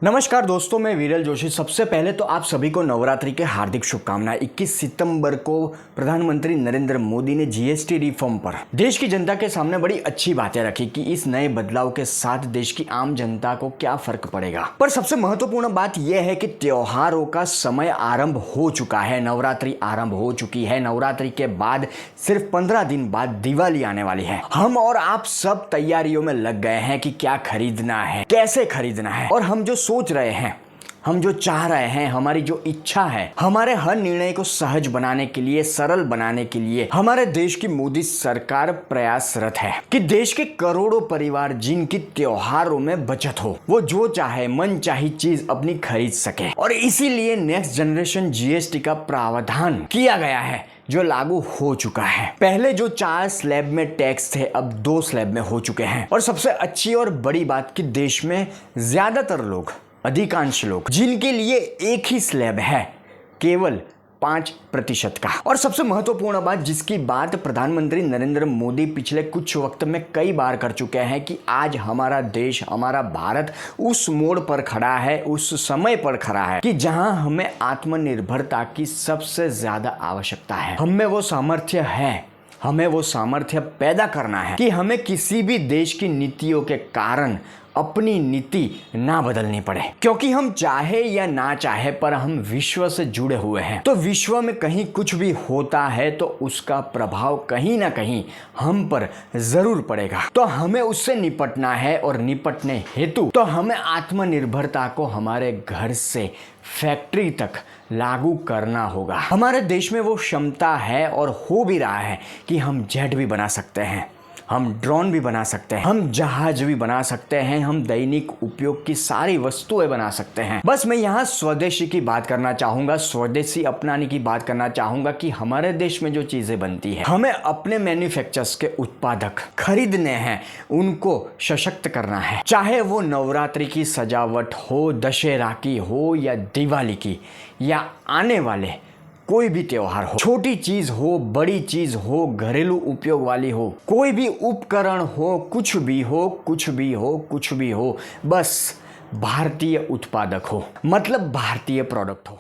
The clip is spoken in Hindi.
नमस्कार दोस्तों, मैं वीरल जोशी। सबसे पहले तो आप सभी को नवरात्रि के हार्दिक शुभकामनाएं। 21 सितंबर को प्रधानमंत्री नरेंद्र मोदी ने जीएसटी रिफॉर्म पर देश की जनता के सामने बड़ी अच्छी बातें रखी कि इस नए बदलाव के साथ देश की आम जनता को क्या फर्क पड़ेगा। पर सबसे महत्वपूर्ण बात यह है कि त्योहारों का समय आरंभ हो चुका है, नवरात्रि आरंभ हो चुकी है। नवरात्रि के बाद सिर्फ 15 दिन बाद दिवाली आने वाली है। हम और आप सब तैयारियों में लग गए हैं कि क्या खरीदना है, कैसे खरीदना है, और हम जो सोच रहे हैं, हम जो चाह रहे हैं, हमारी जो इच्छा है, हमारे हर निर्णय को सहज बनाने के लिए, सरल बनाने के लिए हमारे देश की मोदी सरकार प्रयासरत है कि देश के करोड़ों परिवार जिनकी त्योहारों में बचत हो, वो जो चाहे मन चाही चीज अपनी खरीद सके। और इसीलिए नेक्स्ट जनरेशन जीएसटी का प्रावधान किया गया है जो लागू हो चुका है। पहले जो 4 स्लैब में टैक्स थे, अब 2 स्लैब में हो चुके हैं। और सबसे अच्छी और बड़ी बात कि देश में ज्यादातर लोग, अधिकांश लोग, जिनके लिए एक ही स्लैब है, केवल 5% का। और सबसे महत्वपूर्ण बात, जिसकी बात प्रधानमंत्री नरेंद्र मोदी पिछले कुछ वक्त में कई बार कर चुके हैं कि आज हमारा देश, हमारा भारत उस मोड़ पर खड़ा है, उस समय पर खड़ा है कि जहां हमें आत्मनिर्भरता की सबसे ज्यादा आवश्यकता है। हमें वो सामर्थ्य है, हमें वो सामर्थ्य पैदा करना है कि हमें किसी भी देश की नीतियों के कारण अपनी नीति ना बदलनी पड़े, क्योंकि हम चाहे या ना चाहे पर हम विश्व से जुड़े हुए हैं। तो विश्व में कहीं कुछ भी होता है तो उसका प्रभाव कहीं ना कहीं हम पर जरूर पड़ेगा। तो हमें उससे निपटना है, और निपटने हेतु तो हमें आत्मनिर्भरता को हमारे घर से फैक्ट्री तक लागू करना होगा। हमारे देश में वो क्षमता है और हो भी रहा है कि हम जेट भी बना सकते हैं, हम ड्रोन भी बना सकते हैं, हम जहाज भी बना सकते हैं, हम दैनिक उपयोग की सारी वस्तुएं बना सकते हैं। बस मैं यहाँ स्वदेशी की बात करना चाहूंगा, स्वदेशी अपनाने की बात करना चाहूंगा कि हमारे देश में जो चीजें बनती है, हमें अपने मैन्युफैक्चरर्स के उत्पादक खरीदने हैं, उनको सशक्त करना है। चाहे वो नवरात्रि की सजावट हो, दशहरा की हो, या दिवाली की, या आने वाले कोई भी त्योहार हो, छोटी चीज हो, बड़ी चीज हो, घरेलू उपयोग वाली हो, कोई भी उपकरण हो, कुछ भी हो, कुछ भी हो, कुछ भी हो, बस भारतीय उत्पादक हो, मतलब भारतीय प्रोडक्ट हो।